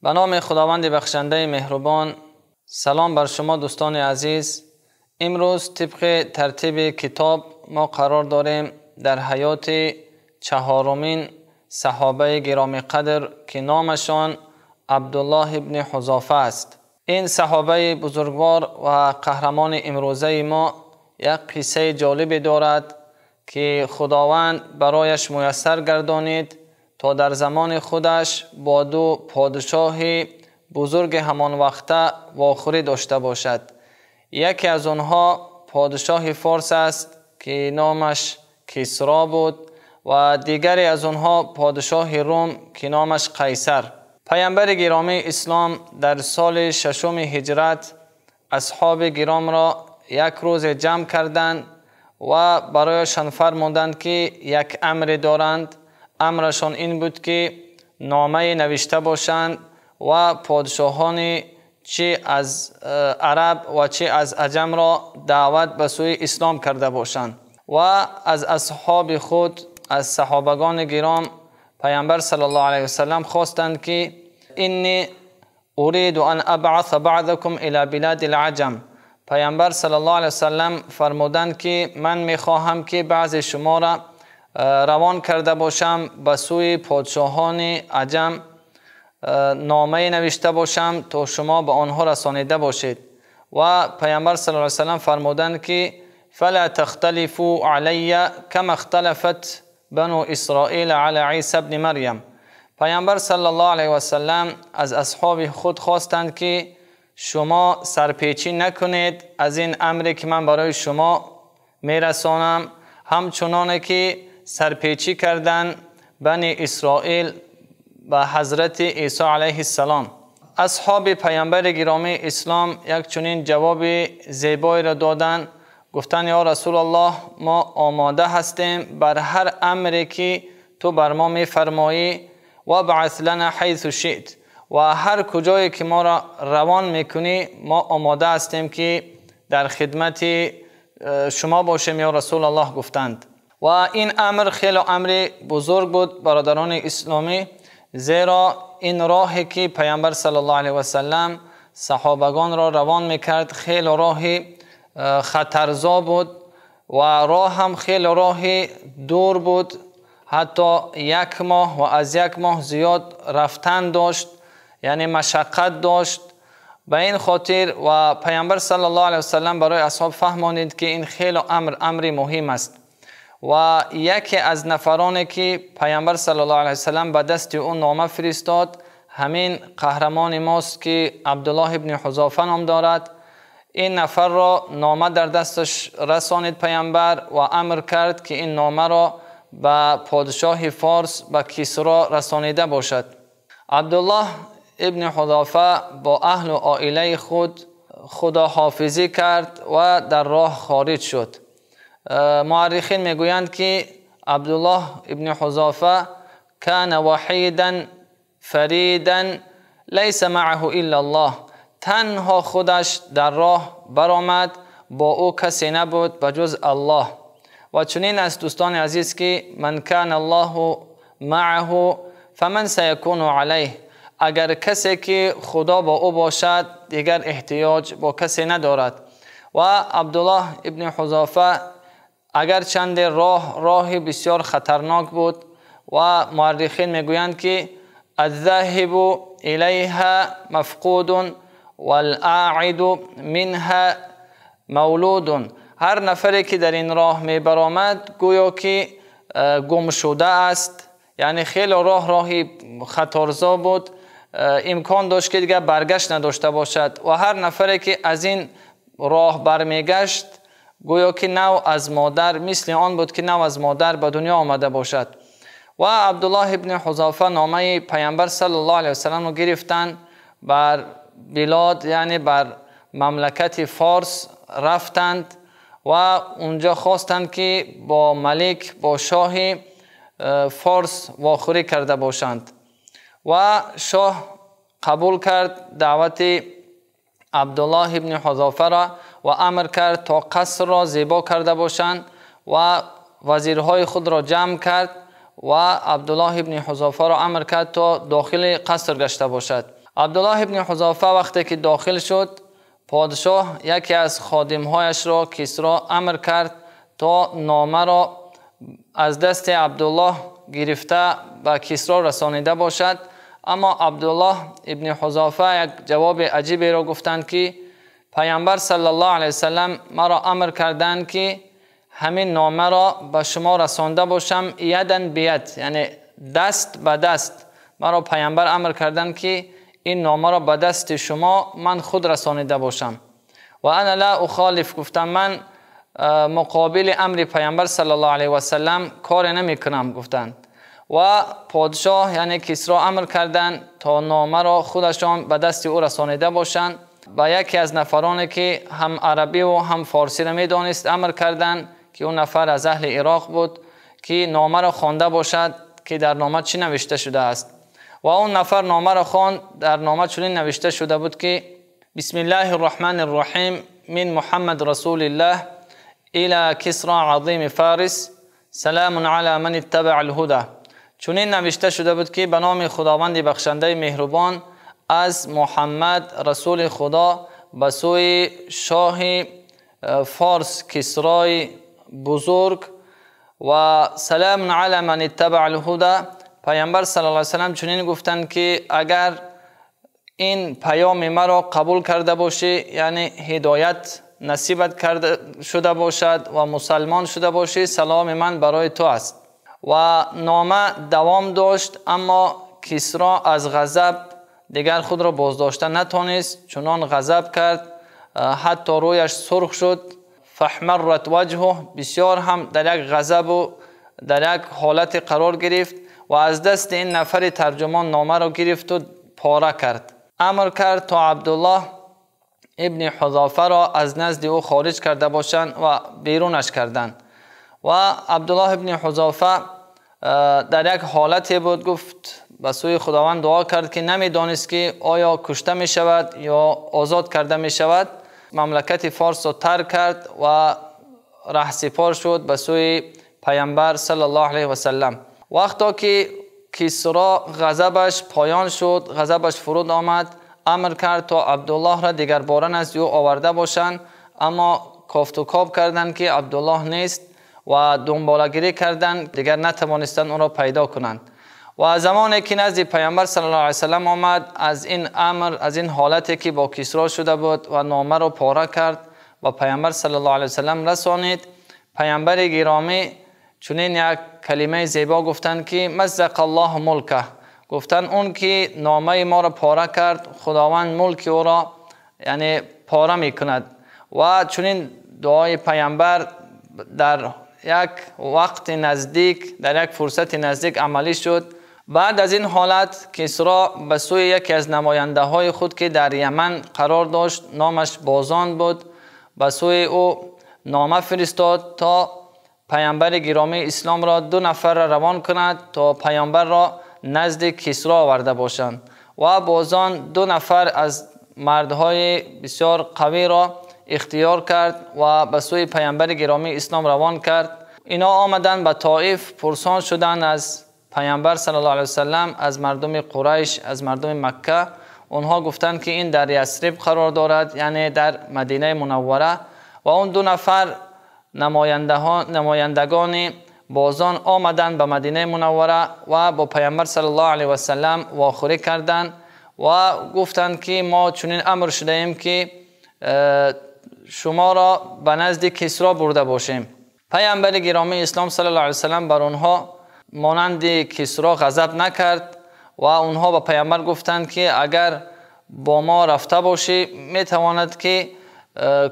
به نام خداوند بخشنده مهربان. سلام بر شما دوستان عزیز. امروز طبق ترتیب کتاب ما قرار داریم در حیات چهارمین صحابه گرامی قدر که نامشان عبدالله ابن حذافه است. این صحابه بزرگوار و قهرمان امروزه ما یک قصه جالبی دارد که خداوند برایش میسر گردانید تا در زمان خودش با دو پادشاه بزرگ همان وقته واخوری داشته باشد. یکی از آنها پادشاه فارس است که نامش کسری بود و دیگری از آنها پادشاه روم که نامش قیصر. پیامبر گرامی اسلام در سال 6 هجرت اصحاب گرام را یک روز جمع کردند و برایشان فرمودند که یک امر دارند. امرشان این بود که نامه نوشته باشند و پادشاهان چه از عرب و چه از عجم را دعوت به سوی اسلام کرده باشند و از اصحاب خود از صحابگان گرام پیامبر صلی الله علیه وسلم خواستند که اینی اريد ان ابعث بعضكم الى بلاد العجم. پیامبر صلی الله علیه وسلم فرمودند که من میخواهم که بعض شما را روان کرده باشم به سوی پادشاهان عجم، نامه نوشته باشم تا شما به آنها رسانیده باشید. و پیامبر صلی الله علیه وسلم فرمودند که فلا تختلفوا علی کما اختلفت بنو اسرائیل علی عیسی ابن مریم. پیامبر صلی الله علیه وسلم از اصحاب خود خواستند که شما سرپیچی نکنید از این امری که من برای شما میرسانم، همچنانه که سرپیچی کردن بنی اسرائیل و حضرت عیسی علیه السلام. اصحاب پیامبر گرامی اسلام یک چنین جواب زیبایی را دادند. گفتند یا رسول الله، ما آماده هستیم بر هر امری که تو بر ما میفرمایی و بعث لنا حیث شئت، و هر کجایی که ما را روان میکنی ما آماده هستیم که در خدمت شما باشیم یا رسول الله. گفتند و این امر خیلی امر بزرگ بود برادران اسلامی، زیرا این راهی که پیامبر صلی الله علیه و سلم صحابگان را روان میکرد خیلی راه خطرزا بود و راه هم خیلی راه دور بود، حتی یک ماه و از یک ماه زیاد رفتن داشت، یعنی مشقت داشت. به این خاطر و پیامبر صلی الله علیه و سلم برای اصحاب فهمانید که این خیلی امر مهم است. و یکی از نفرانی که پیامبر صلی الله علیه و سلم به دست اون نامه فرستاد همین قهرمان ماست که عبدالله ابن حذافه نام دارد. این نفر را نامه در دستش رسانید پیامبر و امر کرد که این نامه را به پادشاه فارس به کسری رسانیده باشد. عبدالله ابن حذافه با اهل و عائله خود خداحافظی کرد و در راه خارج شد. مورخین میگویند که عبدالله ابن حذافه کان وحیدا فریدا لیس معه الا الله. تنها خودش در راه برآمد، با او کسی نبود بجز الله. و چنین است دوستان عزیز که من کان الله معه فمن سیکون علیه. اگر کسی که خدا با او باشد دیگر احتیاج با کسی ندارد. و عبدالله ابن حذافه اگر چند راه بسیار خطرناک بود و مورخین میگویند که الذاهب الیها مفقود والقاعد منها مولود. هر نفری که در این راه می برآمد گویا که گم شده است، یعنی خیلی راه خطرزا بود، امکان داشت که دیگر برگشت نداشته باشد. و هر نفری که از این راه برمیگشت گویا که نو از مادر، مثل آن بود که نو از مادر به دنیا آمده باشد. و عبدالله ابن حذافه نامه پیامبر صلی الله علیه وسلم رو گرفتند، بر بلاد یعنی بر مملکت فارس رفتند و اونجا خواستند که با ملک، با شاه فارس واخوری کرده باشند. و شاه قبول کرد دعوت عبدالله ابن حذافه را و امر کرد تا قصر را زیبا کرده باشند و وزیرهای خود را جمع کرد و عبدالله ابن حذافه را امر کرد تا داخل قصر گشته باشد. عبدالله ابن حذافه وقتی که داخل شد، پادشاه یکی از خادمهایش را کسرا امر کرد تا نامه را از دست عبدالله گرفته به کسرا رسانیده باشد. اما عبدالله ابن حذافه یک جواب عجیبی را گفتند که پیامبر صلی الله علیه وسلم مرا امر کردند که همین نامه را به شما رسانده باشم یدن بید، یعنی دست به دست. مرا پیامبر امر کردند که این نامه را به دست شما من خود رسانیده باشم. و انا لا اخالف، گفتم من مقابل امر پیامبر صلی الله علیه و سلم کار نمی کنم گفتند. و پادشاه یعنی کسرا امر کردند تا نامه را خودشان به دست او رسانیده باشند. و یکی از نفرانی که هم عربی و هم فارسی را می دانست امر کردند که اون نفر از اهل عراق بود که نامه را خوانده باشد که در نامه چی نوشته شده است. و اون نفر نامه را خواند. در نامه چنین نوشته شده بود که بسم الله الرحمن الرحیم من محمد رسول الله الى کسرا عظیم فارس سلام علی من اتبع الهدى. چنین نوشته شده بود که به نام خداوند بخشنده مهربان از محمد رسول خدا به سوی شاه فارس کسرای بزرگ و سلام علی من اتبع الهدى. پیامبر صلی الله علیه و سلم چنین گفتند که اگر این پیام مرا قبول کرده باشی، یعنی هدایت نصیبت کرده شده باشد و مسلمان شده باشی، سلام من برای تو است. و نامه دوام داشت، اما کسرا از غضب دیگر خود را بازداشته نتانست، چنان غضب کرد حتی رویش سرخ شد. فاحمرت وجهه، بسیار هم در یک غضب و در یک حالت قرار گرفت و از دست این نفر ترجمان نامه را گرفت و پاره کرد. امر کرد تا عبدالله ابن حذافه را از نزد او خارج کرده باشند و بیرونش کردند. و عبدالله ابن حذافه در یک حالتی بود، گفت به سوی خداوند دعا کرد که نمیدانست که آیا کشته می شود یا آزاد کرده می شود. مملکت فارس را ترک کرد و رهسپار شد به سوی پیامبر صلی الله علیه و سلم. وقتی که کسرا غضبش پایان شد، غضبش فرود آمد، امر کرد تا عبدالله را دیگر باره نزد او آورده باشند. اما کافت و کاب کردند که عبدالله نیست و دنبالگیری کردند، دیگر نتوانستند او را پیدا کنند. و زمانی که نزد پیامبر صلی الله علیه و سلم آمد، از این امر، از این حالتی که با کسرا شده بود و نامه را پاره کرد و پیامبر صلی الله علیه و سلم رسانید، پیامبر گرامی چنین یک کلمه زیبا گفتند که مزق الله ملکه، گفتند اون که نامه ما را پاره کرد خداوند ملک او را یعنی پاره می کند. و چنین دعای پیامبر در یک وقت نزدیک، در یک فرصت نزدیک عملی شد. بعد از این حالت کسرا به سوی یکی از نماینده های خود که در یمن قرار داشت، نامش بازان بود، به سوی او نامه فرستاد تا پیامبر گرامی اسلام را 2 نفر را روان کند تا پیامبر را نزد کسرا آورده باشند. و بازان 2 نفر از مردهای بسیار قوی را اختیار کرد و به سوی پیامبر گرامی اسلام روان کرد. اینا آمدند به طائف، پرسان شدند از پیامبر صلی الله علیه وسلم، از مردم قریش، از مردم مکه. اونها گفتند که این در یثرب قرار دارد، یعنی در مدینه منوره. و اون 2 نفر نمایندگان بازان آمدند به مدینه منوره و با پیامبر صلی الله علیه و سلم واخوری کردند و گفتند که ما چنین امر شده ایم که شما را به نزد کسرا برده باشیم. پیامبر گرامی اسلام صلی الله علیه و سلم بر آنها مانند کسرا غضب نکرد و آنها به پیامبر گفتند که اگر با ما رفته باشی میتواند که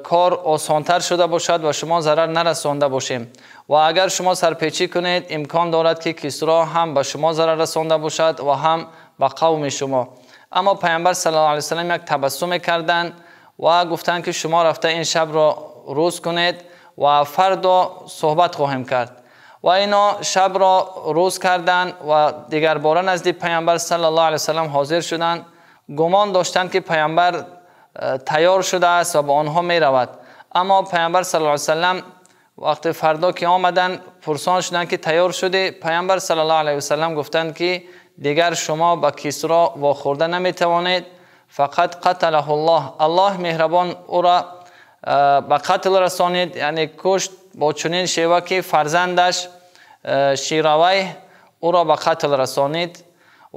کار آسانتر شده باشد و شما ضرر نرسانده باشیم، و اگر شما سرپیچی کنید امکان دارد که کسرا هم به شما ضرر رسانده باشد و هم به قوم شما. اما پیامبر صلی الله علیه و سلم یک تبسم کردند و گفتند که شما رفته این شب را روز کنید و فردا صحبت خواهیم کرد. و اینا شب را روز کردند و دیگر باره نزد پیامبر صلی الله علیه و سلم حاضر شدند. گمان داشتند که پیامبر تیار شده است و با آنها می رود. اما پیامبر صلی الله علیه و سلم وقت فردا که آمدند پرسان شدند که تیار شده. پیامبر صلی الله علیه و سلم گفتند که دیگر شما به کسرا واخورده نمیتوانید. فقط قتله الله مهربان او را به قتل رسانید، یعنی کشت با چنین شیوه که فرزندش شیروی او را به قتل رسانید.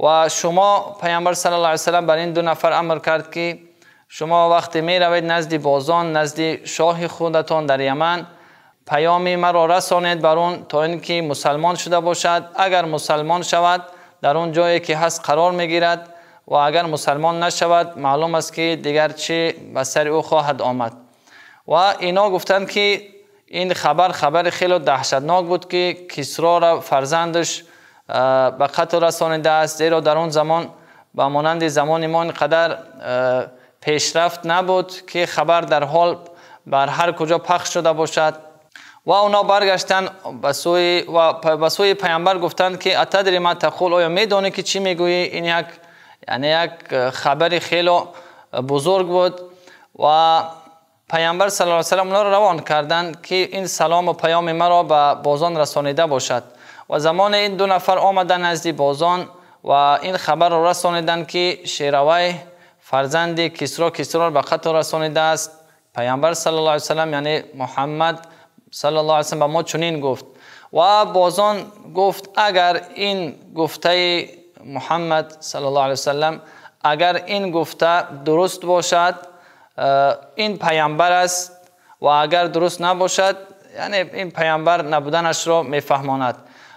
و شما پیامبر صلی الله علیه و سلم بر این دو نفر امر کرد که شما وقتی می روید نزد بازان، نزد شاه خودتان در یمن، پیام مرا رسانید بر اون تا اینکه مسلمان شده باشد. اگر مسلمان شود در اون جایی که هست قرار میگیرد و اگر مسلمان نشود معلوم است که دیگر چه به سر او خواهد آمد. و اینا گفتند که این خبر خیلی دهشتناک بود که کسرا را فرزندش به قتل رسانیده است، زیرا در اون زمان به مانند زمان ما اینقدر پیشرفت نبود که خبر در حال بر هر کجا پخش شده باشد. و اونا برگشتن به سوی پیامبر گفتند که اتدری ما تقول، آیا میدونی که چی میگویی؟ این یک خبر خیلی بزرگ بود. و پیامبر صلی الله علیه و سلم اونا را روان کردند که این سلام و پیام مرا به بازان رسانیده باشد. و زمان این دو نفر آمدن نزد بازان و این خبر را رسانیدند که شیروی فرزند کسرا به قتل رسانیده است. پیامبر صلی الله علیه و سلم یعنی محمد صلی الله علیه و سلم به ما چنین گفت. و بازان گفت اگر این گفته محمد صلی الله علیه و سلم اگر این گفته درست باشد این پیامبر است، و اگر درست نباشد یعنی این پیامبر نبودنش را میفهماند.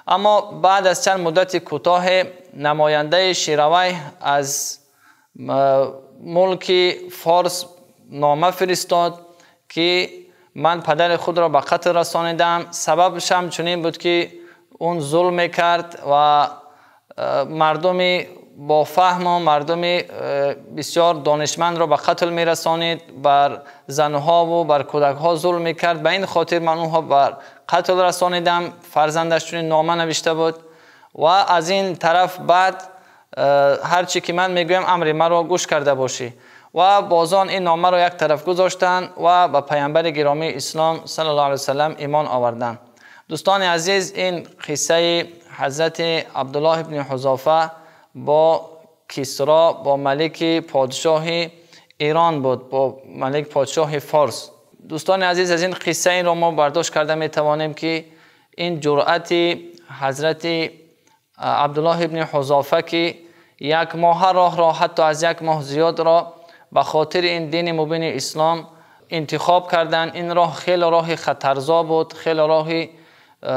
اما بعد از چند مدت کوتاه نماینده شیروی از ملک فارس نامه فرستاد که من پدر خود را به قتل رسانیدم. سببش هم چنین بود که اون ظلم کرد و مردمی با فهم و مردمی بسیار دانشمند را به قتل می رسانید، بر زنها و بر کودکها ظلم می کرد. به این خاطر من اونها بر قتل رسانیدم. فرزندش چنین نامه نوشته بود. و از این طرف بعد هرچی که من میگویم امر مرا گوش کرده باشی. و بازان این نامه را یک طرف گذاشتند و به پیامبر گرامی اسلام صلی الله علیه و سلم ایمان آوردند. دوستان عزیز، این قصه حضرت عبدالله ابن حذافه با کسرا، با ملک پادشاه ایران بود، با ملک پادشاه فارس. دوستان عزیز، از این قصه این را ما برداشت کرده می توانیم که این جرأت حضرت عبدالله ابن حذافه که یک ماه راه را، حتی از یک ماه زیاد را به خاطر این دین مبین اسلام انتخاب کردن. این راه خیلی راه خطرزا بود، خیلی راه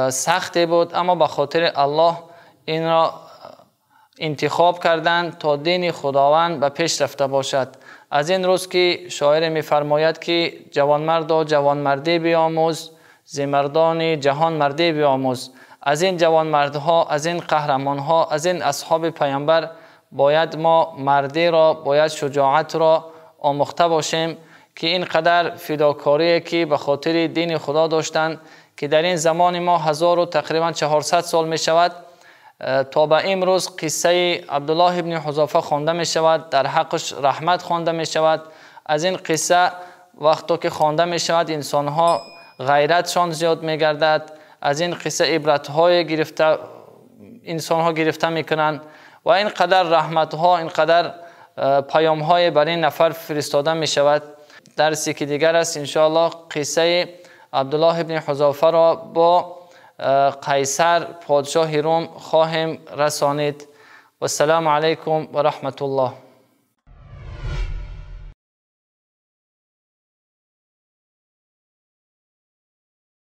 سخت بود، اما به خاطر الله این را انتخاب کردند تا دین خداوند به پیش رفته باشد. از این روز که شاعر می‌فرماید که جوانمردا جوانمردی بیاموز، ز مردان جهان مردی بیاموز. از این جوانمردها، از این قهرمانها، از این اصحاب پیامبر باید ما مردی را، باید شجاعت را آموخته باشیم که اینقدر فداکاری که به خاطر دین خدا داشتند که در این زمان ما تقریبا 400 سال می شود تا به امروز قصه عبدالله ابن حذافه خوانده می شود، در حقش رحمت خوانده می شود. از این قصه وقتی که خوانده می شود انسانها غیرتشان زیاد می گردد. از این قصه عبرت‌های گرفته انسانها گرفته می کنند و اینقدر رحمت‌ها، اینقدر پیام‌های برای این نفر فرستاده می شود. درسی که دیگر است انشاءالله قصه عبدالله ابن حذافه را با قیصر پادشاه روم خواهیم رسانید. و السلام علیکم و رحمت الله.